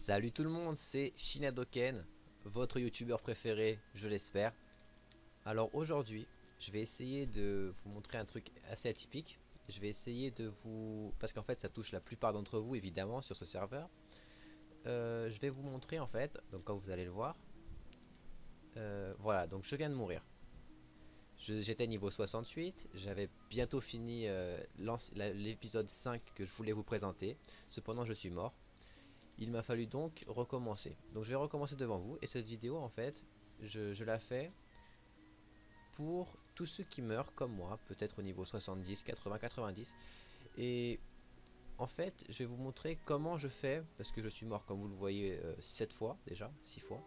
Salut tout le monde, c'est Shinadoken, votre youtubeur préféré, je l'espère. Alors aujourd'hui, je vais essayer de vous montrer un truc assez atypique. Je vais essayer de vous... Parce qu'en fait ça touche la plupart d'entre vous évidemment sur ce serveur. Je vais vous montrer en fait, donc quand vous allez le voir. Voilà, donc je viens de mourir. J'étais niveau 68, j'avais bientôt fini l'épisode 5 que je voulais vous présenter. Cependant je suis mort. Il m'a fallu donc recommencer. Donc je vais recommencer devant vous. Et cette vidéo en fait, je la fais pour tous ceux qui meurent comme moi, peut-être au niveau 70, 80, 90. Et en fait, je vais vous montrer comment je fais, parce que je suis mort comme vous le voyez 7 fois déjà, 6 fois.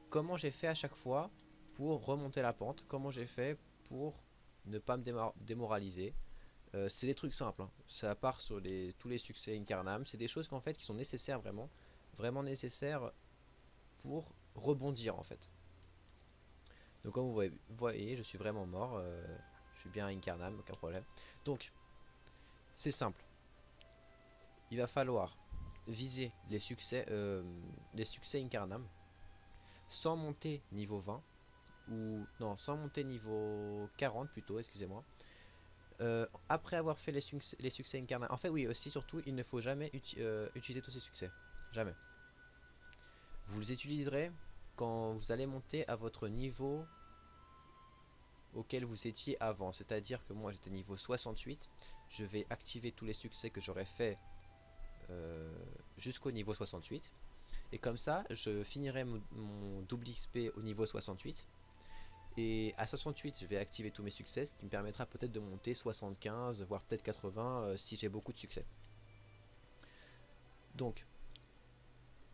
Comment j'ai fait à chaque fois pour remonter la pente, comment j'ai fait pour ne pas me démoraliser. C'est des trucs simples, hein. Ça part sur tous les succès Incarnam. C'est des choses qu'en fait qui sont nécessaires vraiment, vraiment nécessaires pour rebondir en fait. Donc comme vous voyez, je suis vraiment mort. Je suis bien Incarnam, aucun problème. Donc c'est simple. Il va falloir viser les succès Incarnam sans monter niveau 20 ou non, sans monter niveau 40 plutôt, excusez-moi. Après avoir fait les succès Incarnam, en fait oui aussi surtout il ne faut jamais utiliser tous ces succès, jamais. Vous les utiliserez quand vous allez monter à votre niveau auquel vous étiez avant. C'est-à-dire que moi j'étais niveau 68. Je vais activer tous les succès que j'aurais fait jusqu'au niveau 68. Et comme ça, je finirai mon double XP au niveau 68. Et à 68, je vais activer tous mes succès, ce qui me permettra peut-être de monter 75, voire peut-être 80 si j'ai beaucoup de succès. Donc,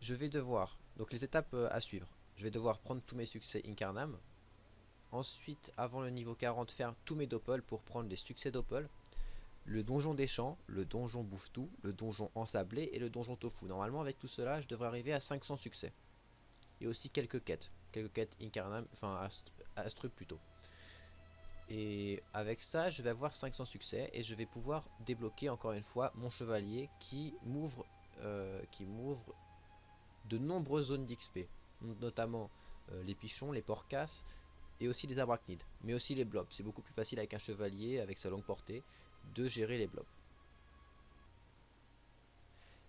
je vais devoir, donc les étapes à suivre. Je vais devoir prendre tous mes succès Incarnam. Ensuite, avant le niveau 40, faire tous mes doppels pour prendre les succès doppels. Le donjon des champs, le donjon bouffe-tout, le donjon ensablé et le donjon tofu. Normalement, avec tout cela, je devrais arriver à 500 succès. Et aussi quelques quêtes Incarnam, enfin Astrup plutôt. Et avec ça, je vais avoir 500 succès et je vais pouvoir débloquer encore une fois mon chevalier qui m'ouvre de nombreuses zones d'XP, notamment les pichons, les porcasses et aussi les arachnides, mais aussi les blobs. C'est beaucoup plus facile avec un chevalier, avec sa longue portée, de gérer les blobs.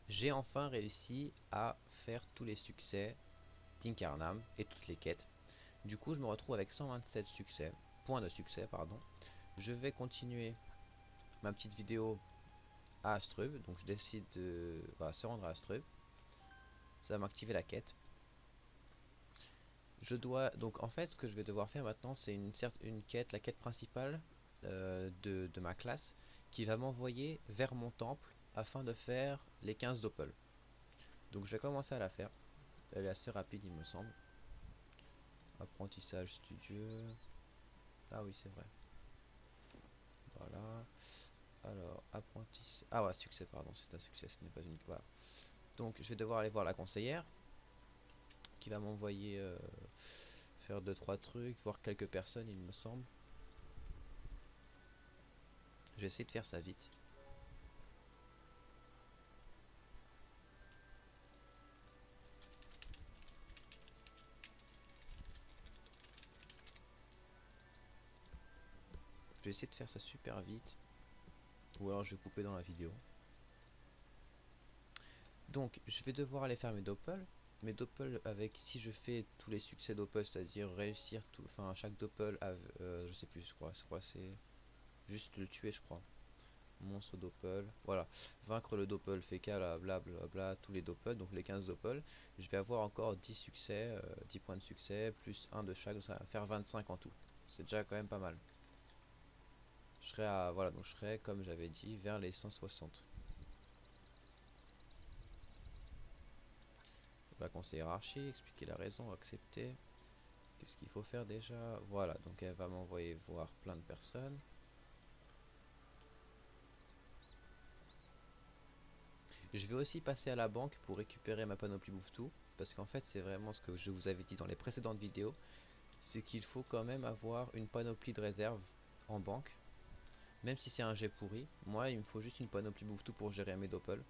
J'ai enfin réussi à faire tous les succès d'Incarnam et toutes les quêtes. Du coup, je me retrouve avec 127 succès, points de succès, pardon. Je vais continuer ma petite vidéo à Astrub, donc je décide de se rendre à Astrub. Ça va m'activer la quête. Je dois donc en fait ce que je vais devoir faire maintenant c'est une quête, la quête principale de ma classe qui va m'envoyer vers mon temple afin de faire les 15 doppels. Donc je vais commencer à la faire. Elle est assez rapide il me semble. Apprentissage studieux. Ah oui c'est vrai. Voilà. Alors apprentissage. Ah ouais succès pardon c'est un succès ce n'est pas une. Voilà. Donc je vais devoir aller voir la conseillère qui va m'envoyer faire 2-3 trucs, voir quelques personnes il me semble. Je vais essayer de faire ça vite. Je vais essayer de faire ça super vite. Ou alors je vais couper dans la vidéo. Donc je vais devoir aller faire mes doppels. Mes doppels avec si je fais tous les succès doppel, c'est-à-dire réussir tout, enfin chaque doppel, je sais plus, je crois c'est juste le tuer je crois. Monstre doppel, voilà. Vaincre le doppel fécal, blablabla, tous les doppels, donc les 15 doppels. Je vais avoir encore 10 succès, 10 points de succès, plus 1 de chaque, donc ça va faire 25 en tout. C'est déjà quand même pas mal. Je serai à, voilà, donc je serai comme j'avais dit vers les 160. La conseillère hiérarchie, expliquer la raison, accepter. Qu'est-ce qu'il faut faire déjà? Voilà, donc elle va m'envoyer voir plein de personnes. Je vais aussi passer à la banque pour récupérer ma panoplie bouffe-tout. Parce qu'en fait c'est vraiment ce que je vous avais dit dans les précédentes vidéos. C'est qu'il faut quand même avoir une panoplie de réserve en banque. Même si c'est un jet pourri. Moi il me faut juste une panoplie bouffe-tout pour gérer mes doppels.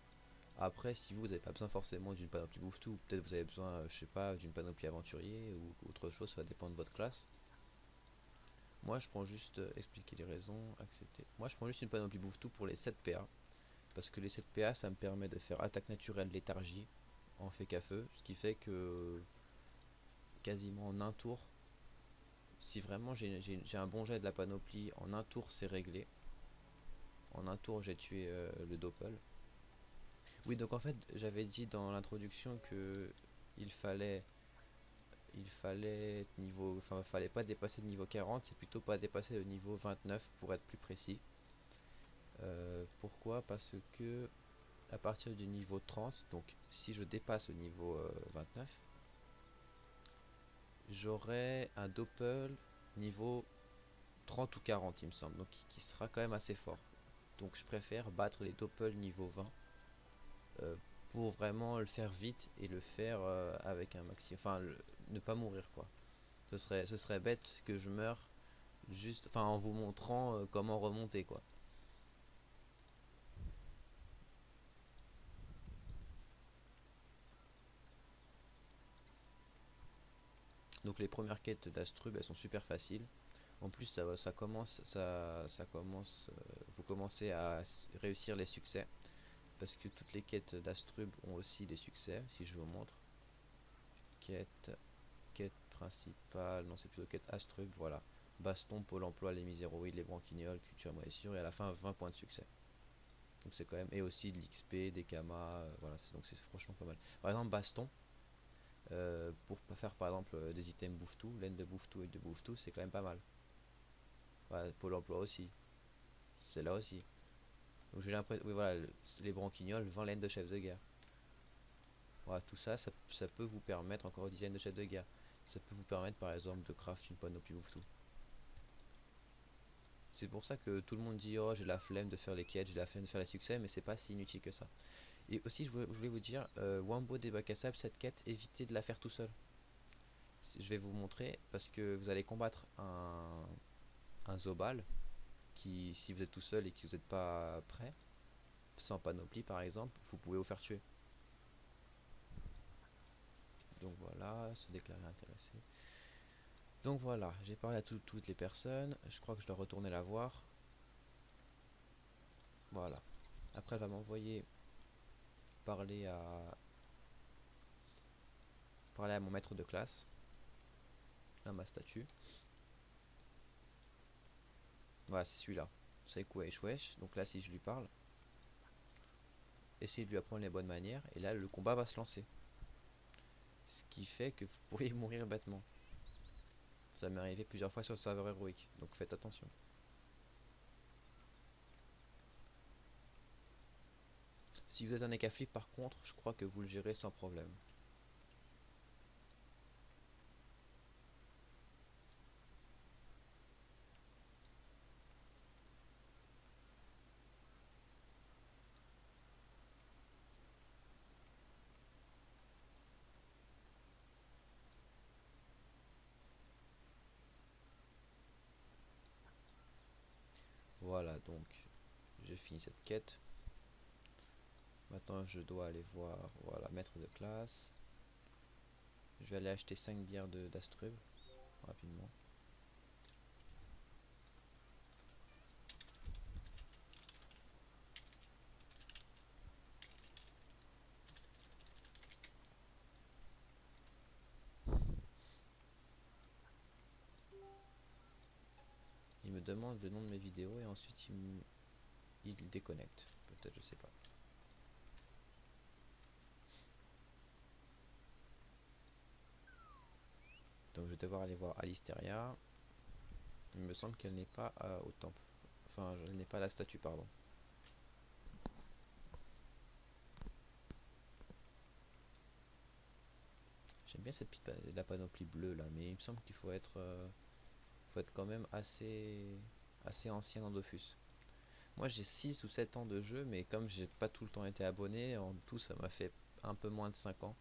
Après, si vous n'avez pas besoin forcément d'une panoplie bouffe-tout, ou peut-être vous avez besoin, je sais pas, d'une panoplie aventurier ou autre chose, ça dépend de votre classe. Moi, je prends juste expliquer les raisons, accepter. Moi, je prends juste une panoplie bouffe-tout pour les 7 PA. Parce que les 7 PA, ça me permet de faire attaque naturelle, léthargie en fait qu'à feu. Ce qui fait que quasiment en un tour, si vraiment j'ai un bon jet de la panoplie, en un tour c'est réglé. En un tour j'ai tué le Doppel. Oui, donc en fait j'avais dit dans l'introduction que il fallait être niveau, enfin fallait pas dépasser le niveau 40, c'est plutôt pas dépasser le niveau 29 pour être plus précis. Pourquoi? Parce que à partir du niveau 30, donc si je dépasse le niveau 29, j'aurai un Doppel niveau 30 ou 40 il me semble, donc qui sera quand même assez fort. Donc je préfère battre les Doppel niveau 20 euh, pour vraiment le faire vite et le faire avec un maxi, enfin ne pas mourir quoi. Ce serait bête que je meure juste, enfin en vous montrant comment remonter quoi. Donc les premières quêtes d'Astrub elles sont super faciles. En plus ça commence, vous commencez à réussir les succès parce que toutes les quêtes d'Astrub ont aussi des succès. Si je vous montre, quête, quête principale, non c'est plutôt quête Astrub, voilà. Baston, Pôle emploi, les miséroïdes, les branquignoles, culture moisissure et à la fin 20 points de succès. Donc c'est quand même, et aussi de l'XP, des kamas, voilà, donc c'est franchement pas mal. Par exemple Baston, pour faire par exemple des items bouffe-tout, laine de bouffe-tout et de bouffe-tout, c'est quand même pas mal. Ouais, Pôle emploi aussi, c'est là aussi. Donc j'ai l'impression, oui voilà, les branquignoles, 20 laines de chef de guerre. Voilà, tout ça, ça peut vous permettre, encore une dizaine de chefs de guerre, ça peut vous permettre par exemple de craft une panoplie bouffe-tout. C'est pour ça que tout le monde dit oh j'ai la flemme de faire les quêtes, j'ai la flemme de faire les succès, mais c'est pas si inutile que ça. Et aussi je voulais vous dire, Wambo des bacs à sable, cette quête, évitez de la faire tout seul. Je vais vous montrer parce que vous allez combattre un Zobal qui, si vous êtes tout seul et que vous n'êtes pas prêt, sans panoplie par exemple, vous pouvez vous faire tuer. Donc voilà, se déclarer intéressé. Donc voilà, j'ai parlé à toutes les personnes, je crois que je dois retourner la voir. Voilà. Après elle va m'envoyer parler à mon maître de classe, à ma statue. Voilà, c'est celui-là. C'est wesh wesh. Donc là, si je lui parle, essayez de lui apprendre les bonnes manières. Et là, le combat va se lancer. Ce qui fait que vous pourriez mourir bêtement. Ça m'est arrivé plusieurs fois sur le serveur héroïque. Donc faites attention. Si vous êtes un écaflip par contre, je crois que vous le gérez sans problème. Voilà, donc j'ai fini cette quête. Maintenant je dois aller voir, voilà, maître de classe. Je vais aller acheter 5 bières d'Astrub rapidement. Il me demande le nom de mes vidéos et ensuite il déconnecte. Peut-être, je sais pas. Donc je vais devoir aller voir Alisteria. Il me semble qu'elle n'est pas au temple. Enfin, elle n'est pas à la statue, pardon. J'aime bien cette petite la panoplie bleue là, mais il me semble qu'il faut être quand même assez ancien dans Dofus. Moi j'ai 6 ou 7 ans de jeu, mais comme j'ai pas tout le temps été abonné, en tout ça m'a fait un peu moins de 5 ans.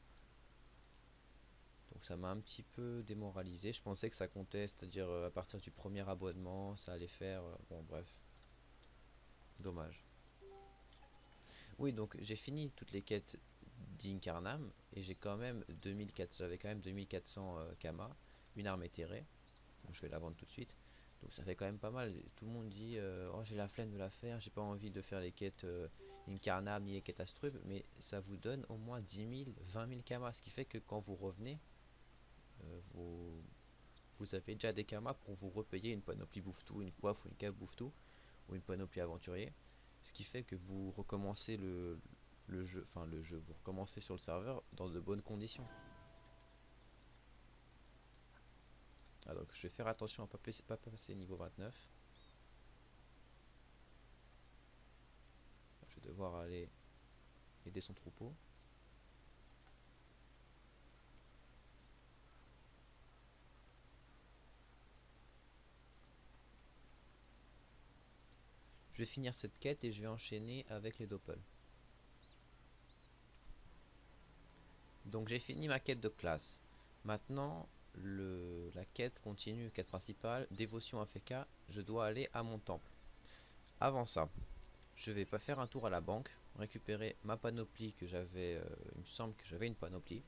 Donc ça m'a un petit peu démoralisé. Je pensais que ça comptait, c'est-à-dire à partir du premier abonnement, ça allait faire. Bon bref, dommage. Oui, donc j'ai fini toutes les quêtes d'Incarnam et j'ai quand même 2400, j'avais quand même 2400 Kama, une arme éthérée. Donc je vais la vendre tout de suite. Donc ça fait quand même pas mal. Tout le monde dit oh j'ai la flemme de la faire, j'ai pas envie de faire les quêtes Incarnam ni les quêtes Astrub, mais ça vous donne au moins 10 000, 20 000 Kama, ce qui fait que quand vous revenez, vous, vous avez déjà des Kama pour vous repayer une panoplie bouffe-tout, une coiffe ou une cape bouffe-tout, ou une panoplie aventurier. Ce qui fait que vous recommencez le jeu, enfin le jeu, vous recommencez sur le serveur dans de bonnes conditions. Ah, donc je vais faire attention à pas passer niveau 29. Je vais devoir aller aider son troupeau. Je vais finir cette quête et je vais enchaîner avec les doppels. Donc j'ai fini ma quête de classe. Maintenant, la quête continue, quête principale, dévotion AFK, je dois aller à mon temple. Avant ça, je vais pas faire un tour à la banque, récupérer ma panoplie que j'avais, il me semble que j'avais une panoplie.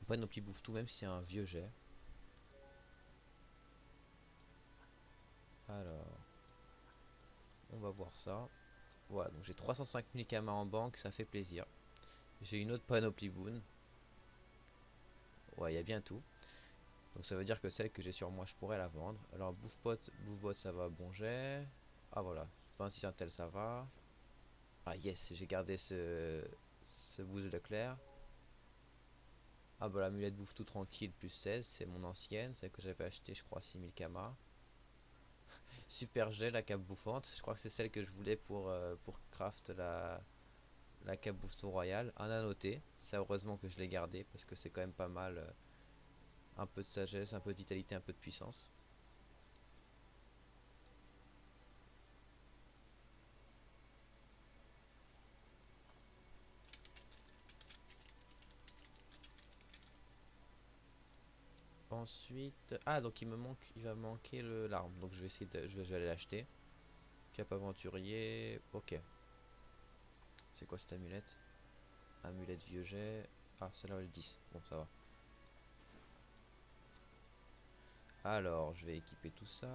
Une panoplie bouffe tout, même si c'est un vieux jet. Alors, on va voir ça. Voilà, donc j'ai 305 000 Kama en banque, ça fait plaisir. J'ai une autre panoplie boon. Ouais, il y a bien tout. Donc ça veut dire que celle que j'ai sur moi, je pourrais la vendre. Alors bouffebot ça va, bon jet. Ah voilà, 26 intel ça va. Ah yes, j'ai gardé ce boost de clair. Ah bah l'amulette bouffe tout tranquille, plus 16, c'est mon ancienne, celle que j'avais acheté je crois 6000 Kama. Super jet, la cape bouffante, je crois que c'est celle que je voulais pour craft la cape bouffe royale. Un à noter, ça heureusement que je l'ai gardé parce que c'est quand même pas mal. Un peu de sagesse, un peu de vitalité, un peu de puissance. Ensuite, ah donc il va me manquer l'arme, donc je vais essayer je vais aller l'acheter. Cap aventurier, ok. C'est quoi cette amulette? Amulette vieux jet. Ah, celle-là le 10, bon ça va. Alors, je vais équiper tout ça.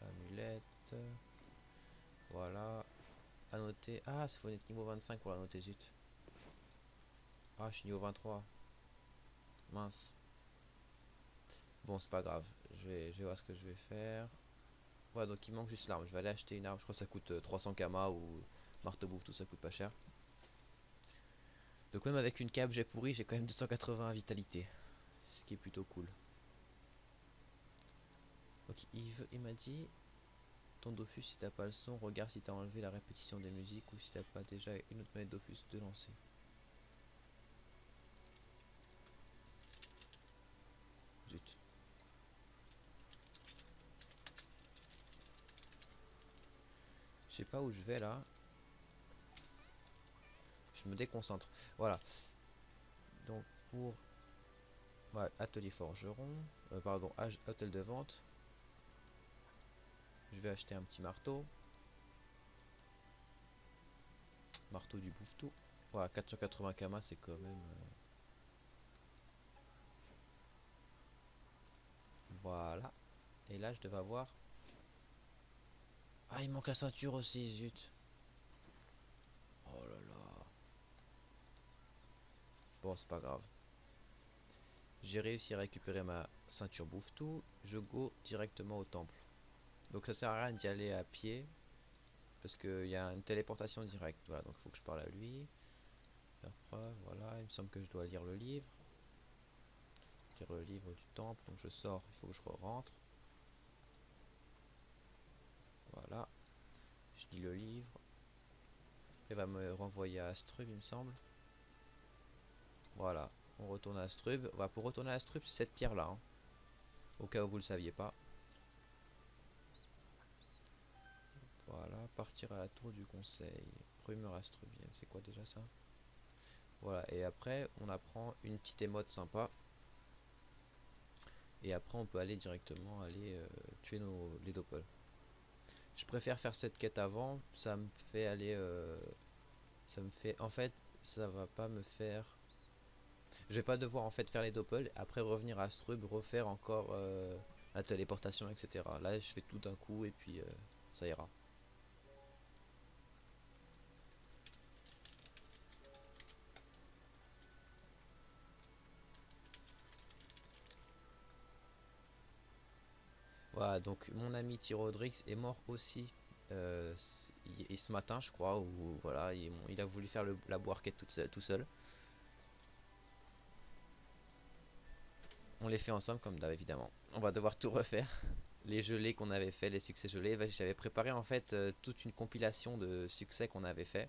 Amulette, voilà. À noter, ah, il faut être niveau 25 pour la noter, zut. Ah, je suis niveau 23. Mince. Bon, c'est pas grave. Je vais voir ce que je vais faire. Ouais, donc il manque juste l'arme. Je vais aller acheter une arme. Je crois que ça coûte 300 Kama ou marteau bouffe, tout ça coûte pas cher. Donc même avec une cape j'ai pourri, j'ai quand même 280 vitalité. Ce qui est plutôt cool. Donc il m'a dit, ton Dofus si t'as pas le son, regarde si t'as enlevé la répétition des musiques ou si t'as pas déjà une autre manette Dofus de lancer. Zut. Je sais pas où je vais là. Je me déconcentre. Voilà. Donc pour ouais, atelier forgeron, pardon, hôtel de vente. Je vais acheter un petit marteau. Marteau du bouffe-tout. Voilà, 480 Kama, c'est quand même. Voilà. Et là, je devais avoir. Ah, il manque la ceinture aussi, zut. Oh là là. Bon, c'est pas grave. J'ai réussi à récupérer ma ceinture bouffe-tout. Je go directement au temple. Donc ça sert à rien d'y aller à pied. Parce qu'il y a une téléportation directe. Voilà, donc il faut que je parle à lui. Faire preuve, voilà. Il me semble que je dois lire le livre. Lire le livre du temple. Donc je sors, il faut que je rentre. Voilà. Je lis le livre. Il va me renvoyer à Astrub, il me semble. Voilà. On retourne à Astrub. Voilà, pour retourner à Astrub, c'est cette pierre là. Hein. Au cas où vous le saviez pas. Voilà, partir à la tour du conseil. Rumeur astrubienne, c'est quoi déjà ça? Voilà, et après on apprend une petite émote sympa. Et après on peut aller directement tuer les doppels. Je préfère faire cette quête avant, ça me fait aller Ça me fait, en fait, ça va pas me faire. Je vais pas devoir en fait faire les doppels, après revenir à Strub, refaire encore la téléportation, etc. Là, je fais tout d'un coup et puis ça ira. Voilà, donc mon ami Tyrodrix est mort aussi ce matin, je crois, ou voilà, il a voulu faire la boarquette tout seul. On les fait ensemble comme d'hab, évidemment. On va devoir tout refaire. Les gelées qu'on avait fait, les succès gelés. J'avais préparé en fait toute une compilation de succès qu'on avait fait.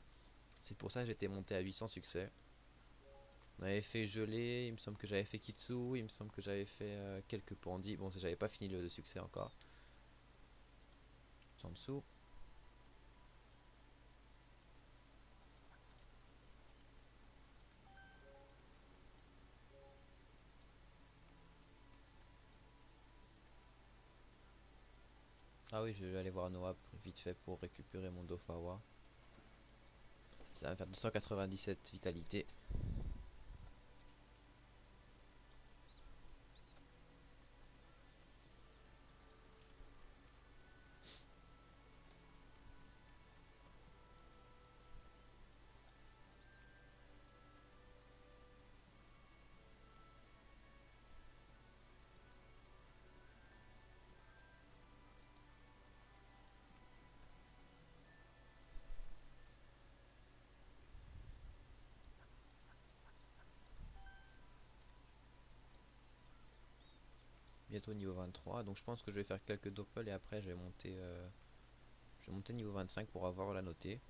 C'est pour ça que j'étais monté à 800 succès. On avait fait gelé, il me semble que j'avais fait Kitsu, il me semble que j'avais fait quelques pandis. Bon, j'avais pas fini le succès encore. Samsu. Ah oui, je vais aller voir Noah vite fait pour récupérer mon Dofawa. Ça va me faire 297 vitalité. Bientôt niveau 23, donc je pense que je vais faire quelques doppels et après je vais monter niveau 25 pour avoir la notée.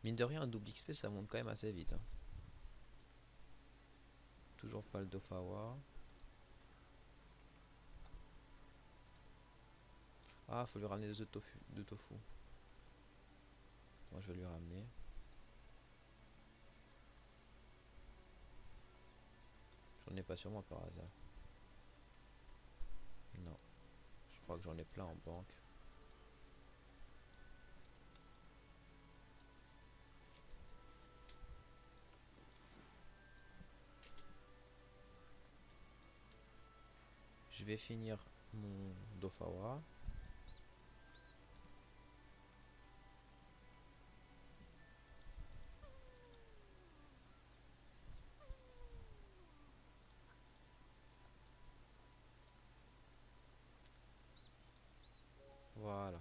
Mine de rien, un double XP ça monte quand même assez vite, hein. Toujours pas le Dofawa. Ah, faut lui ramener de tofu. Moi je vais lui ramener. J'en ai pas sur moi par hasard. Non, je crois que j'en ai plein en banque. Je vais finir mon Dofawa. Voilà.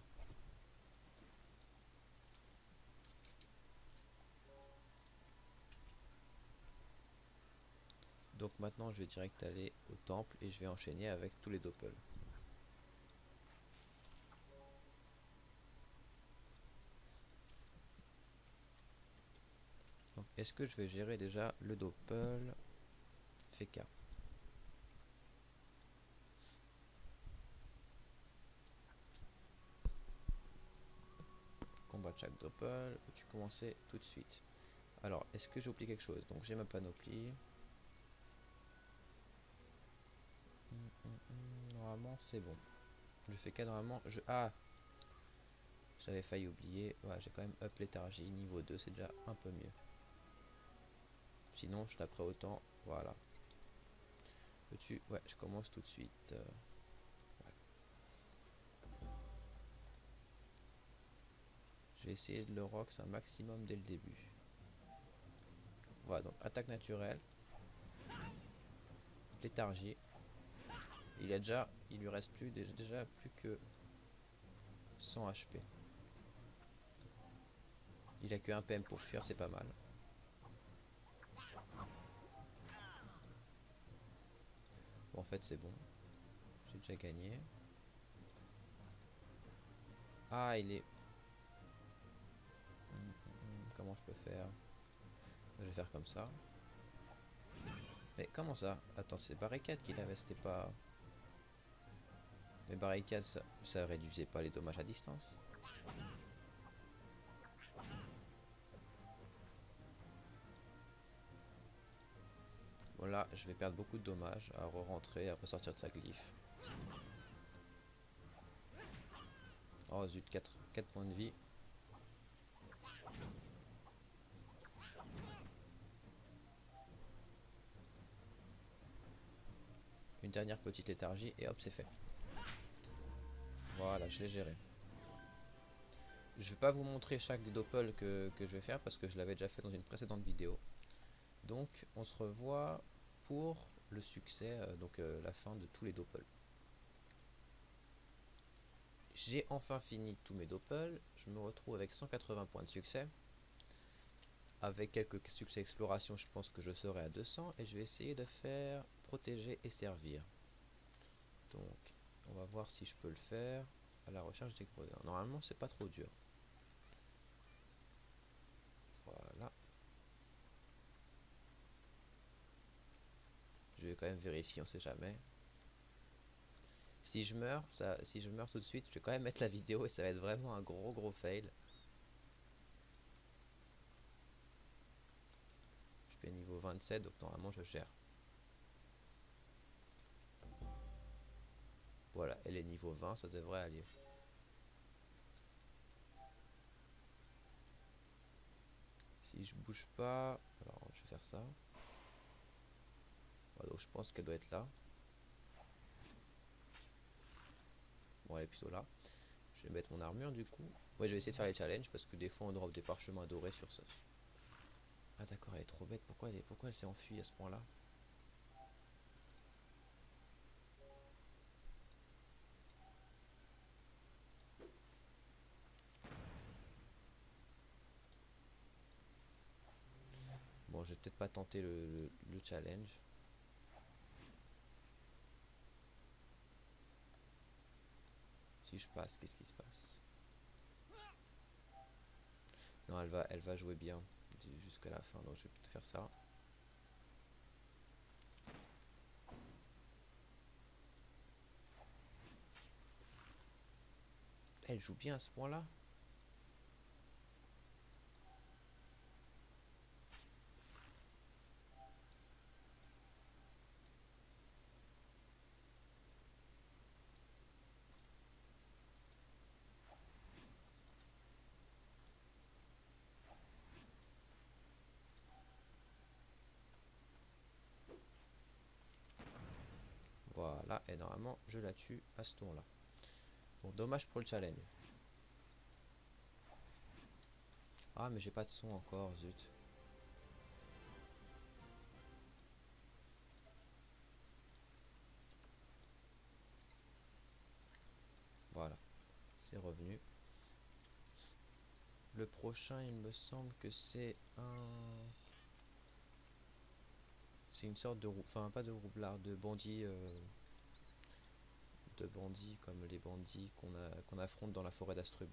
Donc maintenant je vais direct aller au temple et je vais enchaîner avec tous les doppels. Donc est-ce que je vais gérer déjà le doppel FK? Combat chaque doppel, peux-tu commencer tout de suite? Alors, est-ce que j'ai oublié quelque chose? Donc j'ai ma panoplie. Normalement c'est bon. Je fais qu'à normalement je... Ah, j'avais failli oublier. Ouais, j'ai quand même up léthargie. Niveau 2, c'est déjà un peu mieux. Sinon, je taperai autant. Voilà. Peux-tu... Ouais, je commence tout de suite. Ouais. Je vais essayer de le rox un maximum dès le début. Voilà, donc attaque naturelle. Léthargie. Il lui reste déjà plus que 100 HP. Il a que 1 PM pour fuir, c'est pas mal. Bon, en fait, c'est bon. J'ai déjà gagné. Ah, il est... Comment je peux faire? Je vais faire comme ça. Mais comment ça? Attends, c'est barricade qu'il avait, c'était pas... Les barricades, ça réduisait pas les dommages à distance. Voilà, je vais perdre beaucoup de dommages à re-rentrer, à ressortir de sa glyphe. Oh zut, 4 points de vie. une dernière petite léthargie et hop c'est fait. Voilà, je l'ai géré. Je vais pas vous montrer chaque doppel que je vais faire parce que je l'avais déjà fait dans une précédente vidéo. Donc on se revoit pour le succès, la fin de tous les doppels. J'ai enfin fini tous mes doppels, je me retrouve avec 180 points de succès. Avec quelques succès exploration, je pense que je serai à 200 et je vais essayer de faire protéger et servir. Donc on va voir si je peux le faire à la recherche des gredins. Normalement c'est pas trop dur. Voilà. Je vais quand même vérifier, on sait jamais. Si je meurs, si je meurs tout de suite, je vais quand même mettre la vidéo et ça va être vraiment un gros fail. Je suis à niveau 27, donc normalement je gère. Voilà, elle est niveau 20, ça devrait aller. Si je bouge pas, alors je vais faire ça. Voilà, donc je pense qu'elle doit être là. Bon, elle est plutôt là. Je vais mettre mon armure du coup. Ouais, je vais essayer de faire les challenges parce que des fois on drop des parchemins dorés sur ça. Ah d'accord, elle est trop bête. Pourquoi elle s'est enfuie à ce point-là? Bon, je vais peut-être pas tenter le challenge. Si je passe, qu'est-ce qui se passe? Non, elle va jouer bien jusqu'à la fin, donc je vais peut-être faire ça. Elle joue bien à ce point-là. Voilà, et normalement je la tue à ce tour là. Bon, dommage pour le challenge. Ah mais j'ai pas de son encore, zut. Voilà, c'est revenu. Le prochain il me semble que c'est un... C'est une sorte de roue, enfin pas de roublard, de bandit, comme les bandits qu'on affronte dans la forêt d'Astrub.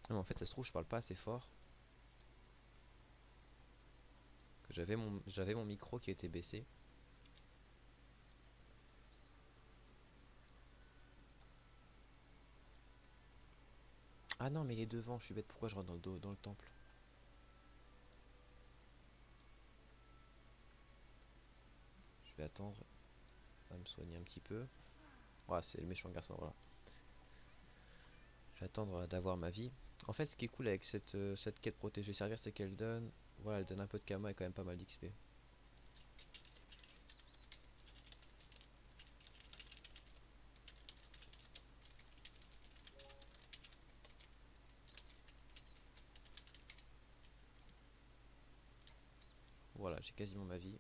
Mais en fait ça se trouve je parle pas assez fort. Que j'avais mon micro qui était baissé. Ah non mais il est devant, je suis bête, pourquoi je rentre dans le temple? Je vais attendre à me soigner un petit peu. Ah c'est le méchant garçon, voilà. Je vais attendre d'avoir ma vie. En fait ce qui est cool avec cette quête protéger servir c'est qu'elle donne... Voilà, elle donne un peu de karma et quand même pas mal d'XP. Voilà, j'ai quasiment ma vie.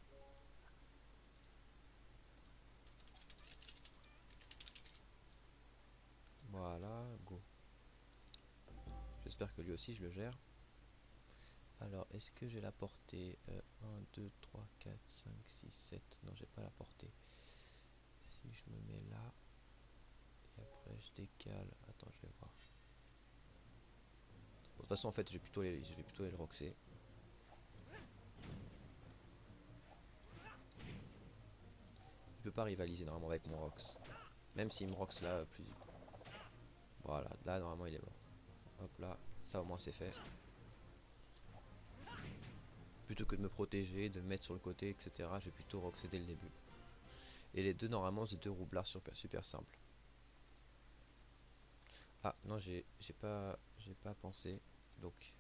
Voilà, go. J'espère que lui aussi je le gère. Alors, est-ce que j'ai la portée 1, 2, 3, 4, 5, 6, 7. Non, j'ai pas la portée. Si je me mets là, et après je décale. Attends, je vais voir. Bon, de toute façon, en fait, je vais plutôt les roxer. Il peut pas rivaliser normalement avec mon rox. Même s'il me rox là, plus. Voilà, là, normalement, il est mort. Hop là, ça au moins c'est fait. Plutôt que de me protéger, de me mettre sur le côté, etc. J'ai plutôt roxé dès le début. Et les deux, normalement, c'est deux roublards super simples. Ah, non, j'ai pas pensé. Donc,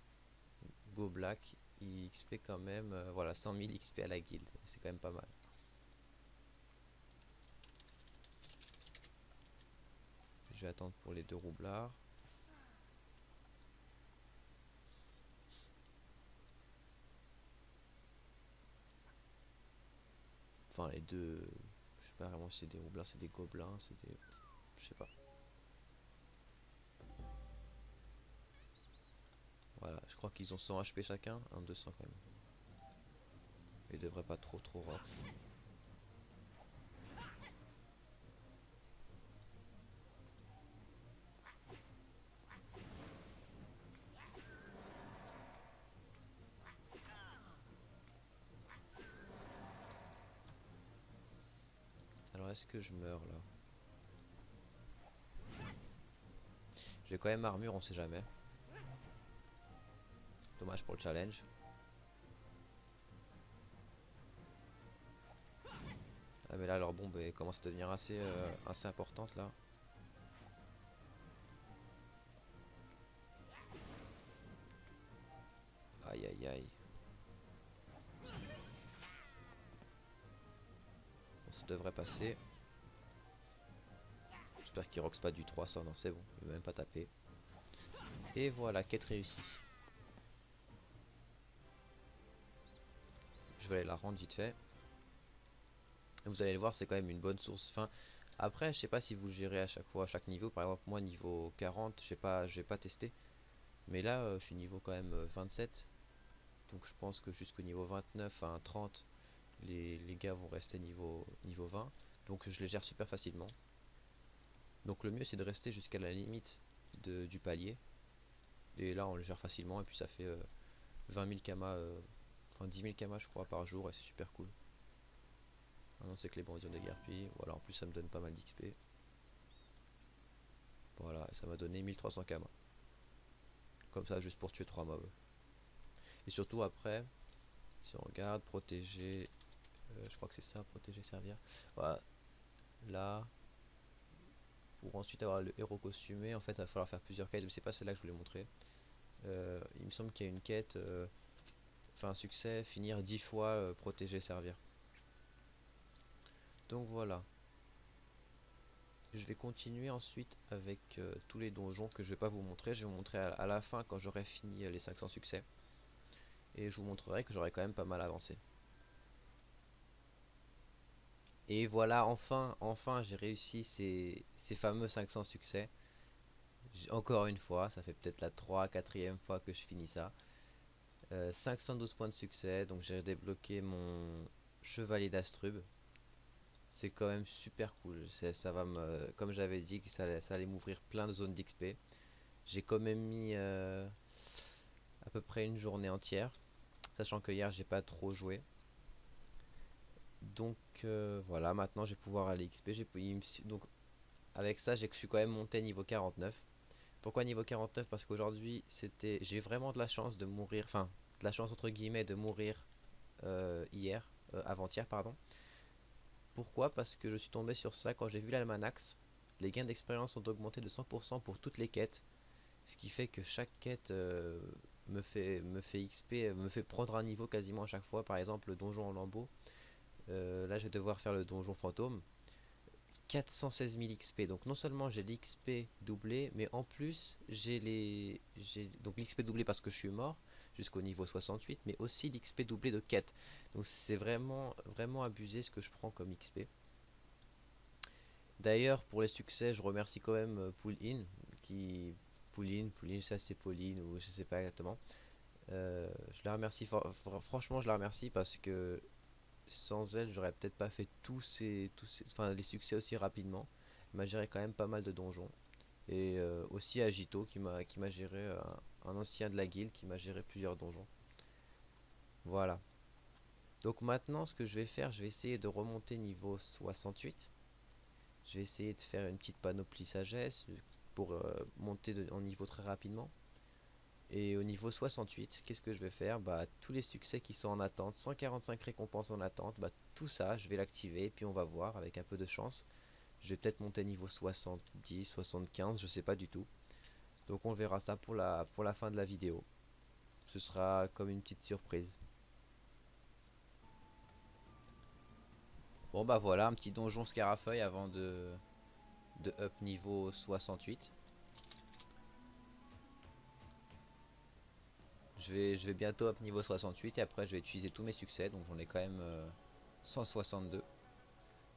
go black. XP quand même, voilà, 100 000 XP à la guilde, c'est quand même pas mal. Je vais attendre pour les 2 roublards. Enfin les deux, je sais pas vraiment si c'est des roublards, c'est des gobelins, c'est des... Je sais pas. Voilà, je crois qu'ils ont 100 HP chacun, un 200 quand même. Ils devraient pas trop rough. Alors est-ce que je meurs là? J'ai quand même armure, on sait jamais. Dommage pour le challenge. Ah mais là leur bombe elle commence à devenir assez importante là. Aïe aïe aïe. Bon, ça devrait passer. J'espère qu'il roxe pas du 300, non c'est bon, il va même pas taper. Et voilà, quête réussie. Je vais aller la rendre vite fait. Vous allez le voir, c'est quand même une bonne source. Enfin, après, je sais pas si vous le gérez à chaque fois, à chaque niveau. Par exemple, moi, niveau 40, j'ai pas testé. Mais là, je suis niveau quand même 27. Donc je pense que jusqu'au niveau 29, enfin 30, les gars vont rester niveau 20. Donc je les gère super facilement. Donc le mieux, c'est de rester jusqu'à la limite du palier. Et là, on le gère facilement. Et puis ça fait 20 000 kamas, enfin 10 000 kamas, je crois, par jour. Et c'est super cool. Ah non, c'est que les bandits de guerre. Puis voilà, en plus, ça me donne pas mal d'XP. Voilà, ça m'a donné 1300 kamas. Comme ça, juste pour tuer 3 mobs. Et surtout après, si on regarde, protéger, je crois que c'est ça, protéger, servir. Voilà, là, pour ensuite avoir le héros costumé, en fait, il va falloir faire plusieurs quêtes, mais c'est pas celle-là que je voulais montrer. Il me semble qu'il y a une quête, enfin un succès, finir 10 fois protéger, servir. Donc voilà. Je vais continuer ensuite avec tous les donjons que je vais pas vous montrer. Je vais vous montrer à la fin quand j'aurai fini les 500 succès. Et je vous montrerai que j'aurai quand même pas mal avancé. Et voilà, enfin j'ai réussi ces fameux 500 succès. Encore une fois, ça fait peut-être la 4e fois que je finis ça. 512 points de succès, donc j'ai débloqué mon chevalier d'Astrub. C'est quand même super cool. Ça va me, comme j'avais dit que ça allait m'ouvrir plein de zones d'XP. J'ai quand même mis à peu près une journée entière, sachant que hier j'ai pas trop joué. Donc voilà, maintenant je vais pouvoir aller XP. Donc avec ça, je suis quand même monté niveau 49. Pourquoi niveau 49? Parce qu'aujourd'hui, j'ai vraiment de la chance de mourir, enfin, de la chance entre guillemets de mourir avant-hier, pardon. Pourquoi? Parce que je suis tombé sur ça quand j'ai vu l'almanax. Les gains d'expérience ont augmenté de 100% pour toutes les quêtes. Ce qui fait que chaque quête me fait XP, me fait prendre un niveau quasiment à chaque fois. Par exemple, le donjon en lambeaux. Là, je vais devoir faire le donjon fantôme. 416 000 XP. Donc non seulement j'ai l'XP doublé, mais en plus donc l'XP doublé parce que je suis mort jusqu'au niveau 68, mais aussi l'XP doublé de quête. Donc c'est vraiment abusé ce que je prends comme XP. D'ailleurs pour les succès, je remercie quand même Pull-In qui Pull-In, ça c'est Pauline ou je sais pas exactement. Je la remercie franchement, je la remercie parce que sans elle, j'aurais peut-être pas fait enfin les succès aussi rapidement. Elle m'a géré quand même pas mal de donjons. Et aussi Agito qui m'a géré un ancien de la guilde qui m'a géré plusieurs donjons. Voilà. Donc maintenant ce que je vais faire, je vais essayer de remonter niveau 68. Je vais essayer de faire une petite panoplie sagesse pour monter en niveau très rapidement. Et au niveau 68, qu'est-ce que je vais faire? Bah tous les succès qui sont en attente, 145 récompenses en attente, bah tout ça je vais l'activer, puis on va voir avec un peu de chance. Je vais peut-être monter niveau 70, 75, je sais pas du tout. Donc on verra ça pour la fin de la vidéo. Ce sera comme une petite surprise. Bon bah voilà, un petit donjon Scarafeuille avant de up niveau 68. Je vais bientôt up niveau 68 et après je vais utiliser tous mes succès. Donc j'en ai quand même 162.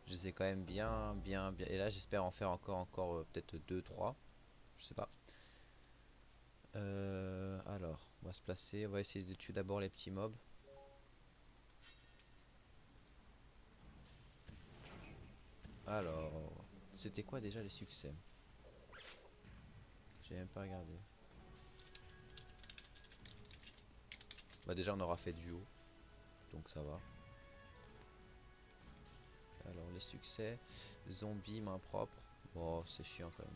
Je les ai quand même bien. Et là j'espère en faire encore peut-être 2-3. Je sais pas. Alors, on va se placer. On va essayer de tuer d'abord les petits mobs. Alors, c'était quoi déjà les succès? J'ai même pas regardé. Bah déjà on aura fait duo. Donc ça va. Alors les succès. Zombie, main propre. Bon c'est chiant quand même.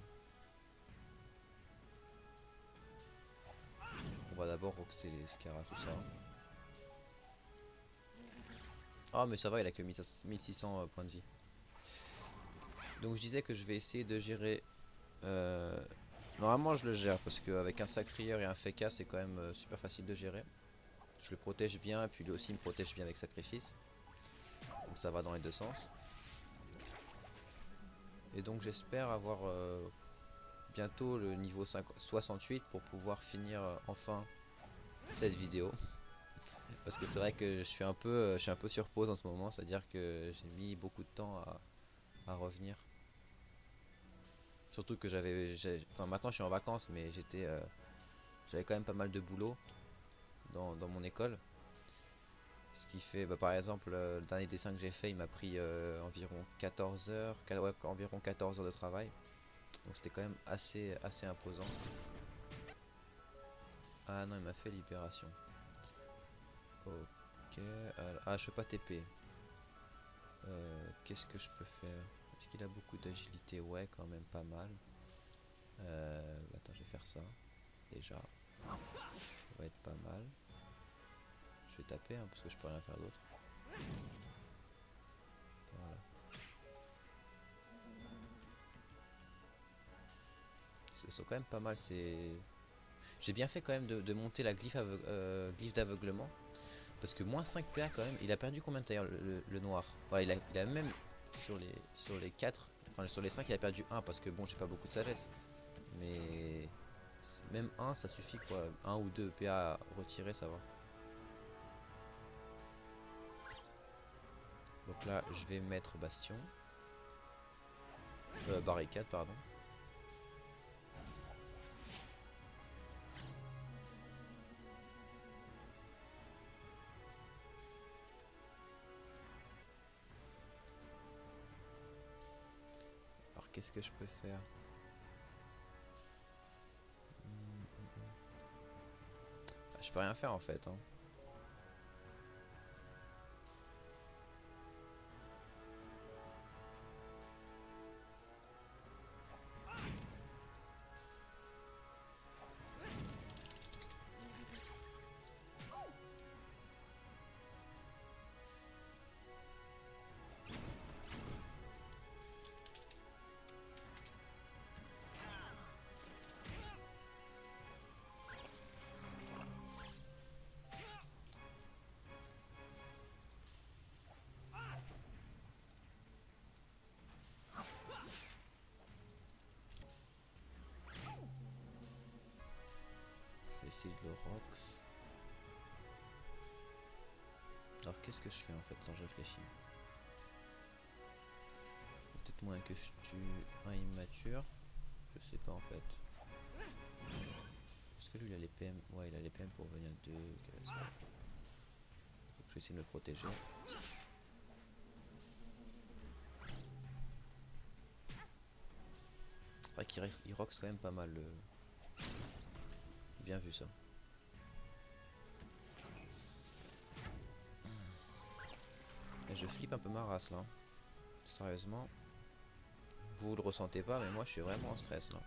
On va d'abord roxer les scaras tout ça. Ah mais ça va, il a que 1600 points de vie. Donc je disais que je vais essayer de gérer. Normalement je le gère parce qu'avec un sacrieur et un Feka c'est quand même super facile de gérer. Je le protège bien et puis lui aussi il me protège bien avec sacrifice. Donc ça va dans les deux sens. Et donc j'espère avoir bientôt le niveau 68 pour pouvoir finir enfin cette vidéo. Parce que c'est vrai que je suis un peu sur pause en ce moment, c'est à dire que j'ai mis beaucoup de temps à revenir. Surtout que enfin maintenant je suis en vacances mais j'avais quand même pas mal de boulot dans mon école. Ce qui fait, bah, par exemple, le dernier dessin que j'ai fait, il m'a pris environ 14 heures, ouais, environ 14 heures de travail. Donc c'était quand même assez imposant. Ah non, il m'a fait libération. Ok, alors, ah je peux pas TP. Qu'est-ce que je peux faire? Est-ce qu'il a beaucoup d'agilité? Ouais, quand même pas mal. Attends, je vais faire ça. Déjà, ça va être pas mal. Je vais taper hein, parce que je peux rien faire d'autre. Voilà. C'est quand même pas mal. J'ai bien fait quand même de monter la glyphe d'aveuglement. Parce que moins 5 PA quand même. Il a perdu combien d'ailleurs le noir? Voilà, il a même sur les 4, enfin sur les 5 il a perdu 1 parce que bon j'ai pas beaucoup de sagesse. Mais même 1 ça suffit quoi. 1 ou 2 PA à retirer ça va. Donc là je vais mettre bastion. Barricade pardon. Alors qu'est-ce que je peux faire? Je peux rien faire en fait hein. Je vais essayer de le rox. Alors qu'est-ce que je fais en fait quand je réfléchis? Peut-être moins que je tue un immature. Je sais pas en fait. Est-ce que lui il a les PM? Ouais il a les PM pour venir de... Donc je vais essayer de me protéger. C'est vrai qu'il rox quand même pas mal. Bien vu ça. Et je flippe un peu ma race là. Sérieusement. Vous le ressentez pas mais moi je suis vraiment en stress là.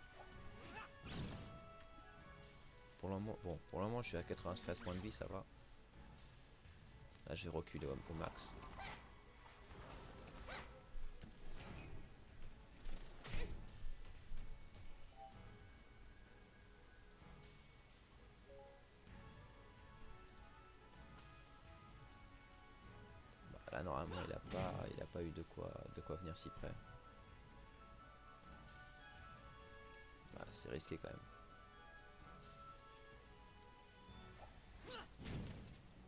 Pour le moment, bon, pour le moment je suis à 93 points de vie, ça va. Là je vais reculer au max. normalement il a pas eu de quoi venir si près. Ah, c'est risqué quand même.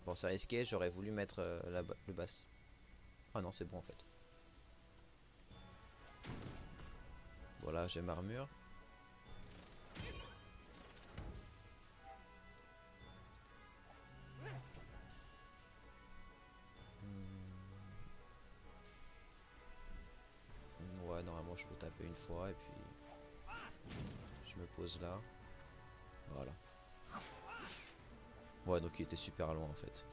Bon, c'est risqué, j'aurais voulu mettre le basse. Ah non, c'est bon en fait. Voilà, j'ai ma armure. Ouais, normalement je peux taper une fois et puis je me pose là. Voilà. Ouais, donc il était super loin en fait.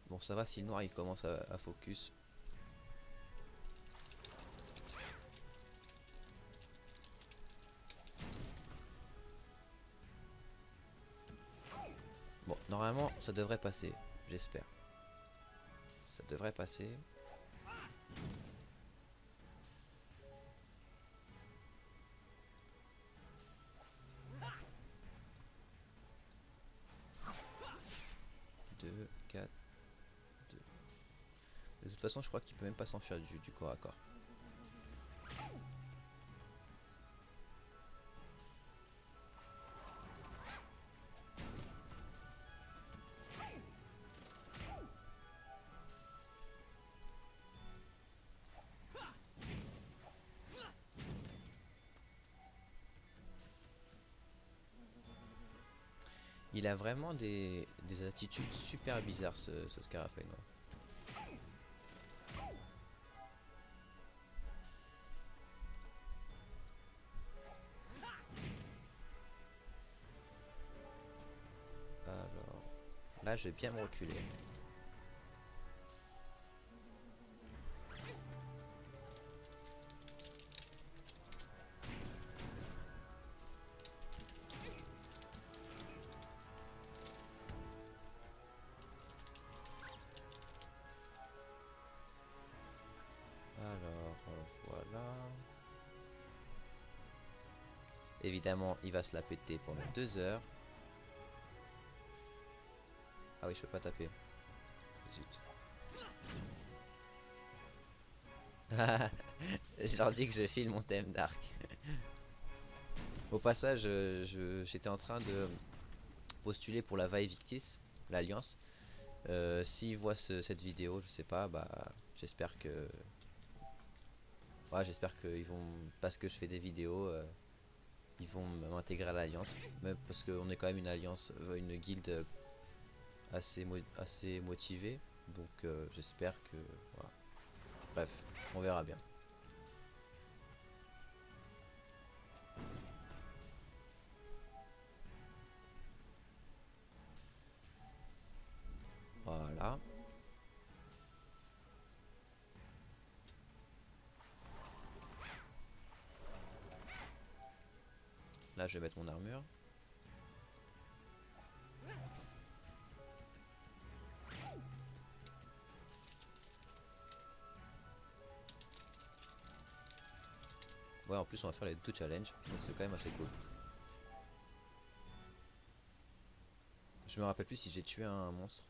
Bon, ça va si le noir il commence à focus. Bon, normalement ça devrait passer, j'espère. Ça devrait passer. Deux, 4, 2. De toute façon, je crois qu'il peut même pas s'enfuir du corps à corps. Il a vraiment des attitudes super bizarres ce Scarafeuille noir. Alors, là je vais bien me reculer. Alors, voilà. Évidemment, il va se la péter pendant 2 heures. Ah oui, je peux pas taper. Zut. Je leur dis que je file mon thème d'arc. Au passage, j'étais en train de postuler pour la Vae Victis, l'Alliance. S'ils voient cette vidéo, je sais pas, bah j'espère que... Ouais, j'espère qu'ils vont... Parce que je fais des vidéos, ils vont m'intégrer à l'Alliance. Même parce qu'on est quand même une alliance, une guilde assez motivée. Donc j'espère que... Voilà. Bref, on verra bien. Voilà. Là, je vais mettre mon armure. Ouais, en plus, on va faire les 2 challenges. Donc, c'est quand même assez cool. Je me rappelle plus si j'ai tué un monstre.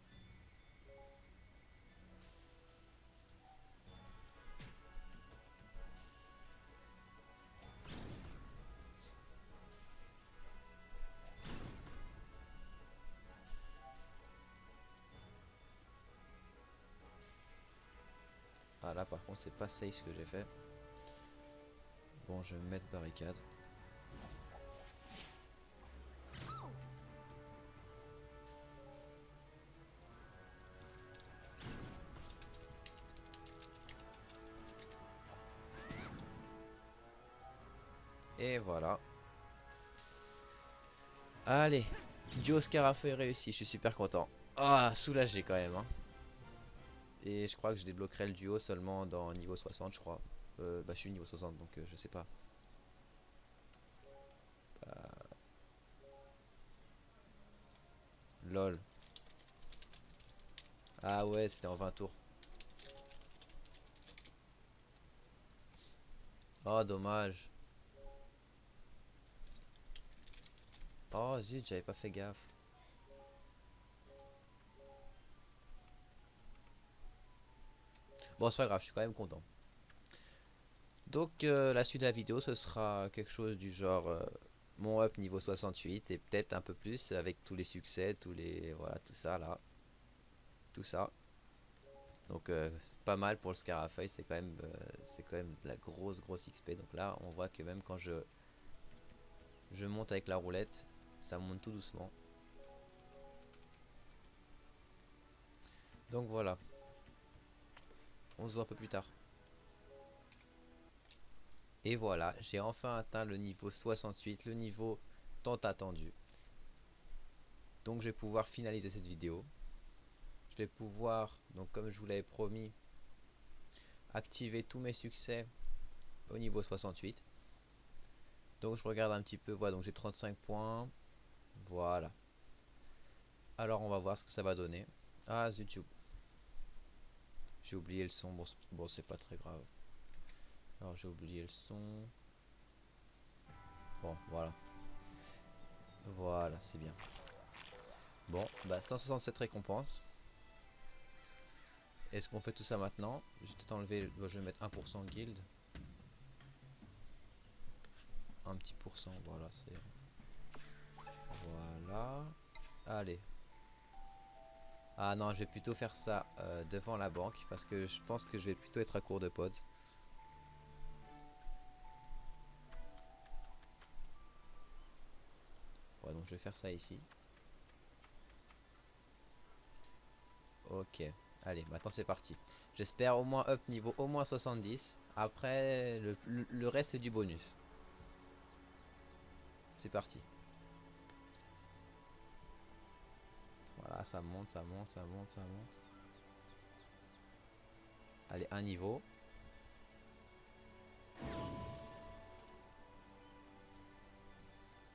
Ah là, par contre, c'est pas safe ce que j'ai fait. Bon, je vais me mettre barricade. Et voilà. Allez, duo Scarafeuille réussi, je suis super content. Ah, soulagé quand même, hein. Et je crois que je débloquerai le duo seulement dans niveau 60, je crois. Bah, je suis niveau 60, donc je sais pas. Lol. Ah ouais, c'était en 20 tours. Oh, dommage. Oh, zut, j'avais pas fait gaffe. Bon, c'est pas grave, je suis quand même content. Donc, la suite de la vidéo, ce sera quelque chose du genre mon up niveau 68 et peut-être un peu plus avec tous les succès, tous les. Voilà, tout ça là. Tout ça. Donc, c'est pas mal pour le Scarafeuille, c'est quand même de la grosse XP. Donc là, on voit que même quand je monte avec la roulette, ça monte tout doucement. Donc voilà, on se voit un peu plus tard. Et voilà, j'ai enfin atteint le niveau 68, le niveau tant attendu. Donc je vais pouvoir finaliser cette vidéo. Je vais pouvoir, donc comme je vous l'avais promis, activer tous mes succès au niveau 68. Donc je regarde un petit peu, voilà, donc j'ai 35 points. Voilà. Alors on va voir ce que ça va donner. Ah zut, j'ai oublié le son, bon c'est pas très grave. Alors j'ai oublié le son. Bon, voilà. Voilà, c'est bien. Bon, bah 167 récompenses. Est-ce qu'on fait tout ça maintenant? Je vais peut-être enlever, je vais mettre 1% guild. Un petit pourcent, voilà, c'est... Voilà. Allez. Ah non, je vais plutôt faire ça devant la banque parce que je pense que je vais plutôt être à court de pods. Ouais, donc je vais faire ça ici. Ok. Allez, maintenant c'est parti. J'espère au moins up niveau au moins 70. Après, le reste c'est du bonus. C'est parti. Voilà, ça monte, ça monte, ça monte, ça monte. Allez, un niveau.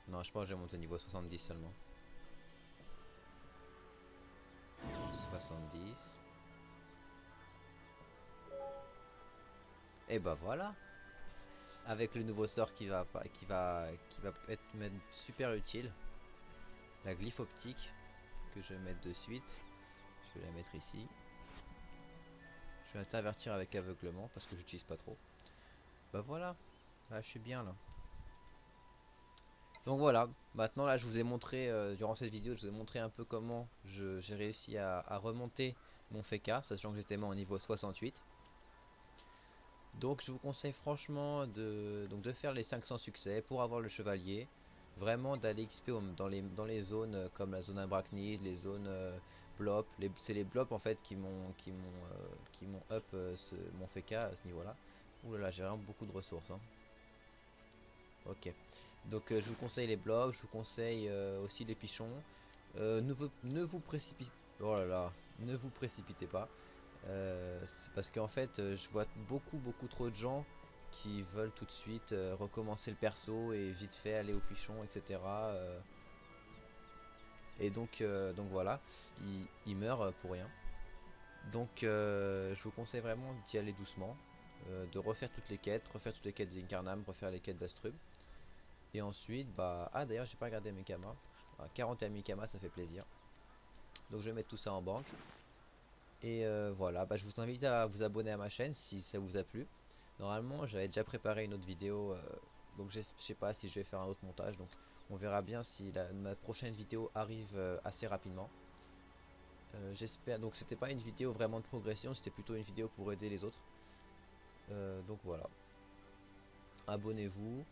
Non, je pense que je vais monter niveau 70 seulement. 70. Et bah voilà. Avec le nouveau sort qui va être même super utile. La glyphe optique que je vais mettre de suite. Je vais la mettre ici. Je vais intervertir avec aveuglement parce que j'utilise pas trop. Bah voilà. Là, je suis bien là. Donc voilà, maintenant là je vous ai montré, durant cette vidéo, je vous ai montré un peu comment j'ai réussi à remonter mon FK, sachant que j'étais au niveau 68. Donc je vous conseille franchement de faire les 500 succès pour avoir le chevalier. Vraiment d'aller XP dans les zones comme la zone Arachnide, les zones blop. C'est les blops en fait qui m'ont up mon FK à ce niveau là. Ouh là là, j'ai vraiment beaucoup de ressources, hein. Ok. Donc je vous conseille les blocs, je vous conseille aussi les pichons. Ne vous précipitez. Oh là là, ne vous précipitez pas. C'est parce qu'en fait, je vois beaucoup trop de gens qui veulent tout de suite recommencer le perso et vite fait aller au pichon, etc. Et donc voilà, ils meurent pour rien. Donc je vous conseille vraiment d'y aller doucement, de refaire toutes les quêtes d'Incarnam, refaire les quêtes d'Astrub. Et ensuite, bah... Ah d'ailleurs, j'ai pas regardé mes kamas. 41 000 kamas, ça fait plaisir. Donc je vais mettre tout ça en banque. Et voilà, bah, je vous invite à vous abonner à ma chaîne si ça vous a plu. Normalement, j'avais déjà préparé une autre vidéo. Donc je sais pas si je vais faire un autre montage. Donc on verra bien si ma prochaine vidéo arrive assez rapidement. J'espère. Donc c'était pas une vidéo vraiment de progression, c'était plutôt une vidéo pour aider les autres. Donc voilà. Abonnez-vous.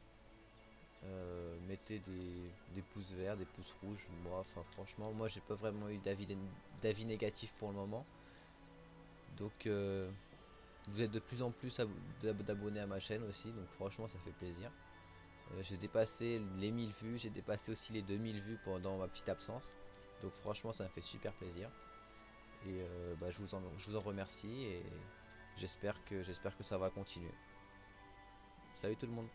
Mettez des pouces verts, des pouces rouges. Moi, enfin franchement, moi j'ai pas vraiment eu d'avis négatif pour le moment. Donc vous êtes de plus en plus d'abonnés à ma chaîne aussi, donc franchement ça fait plaisir. J'ai dépassé les 1000 vues, j'ai dépassé aussi les 2000 vues pendant ma petite absence. Donc franchement ça me fait super plaisir. Et bah, je vous en remercie et j'espère que ça va continuer. Salut tout le monde.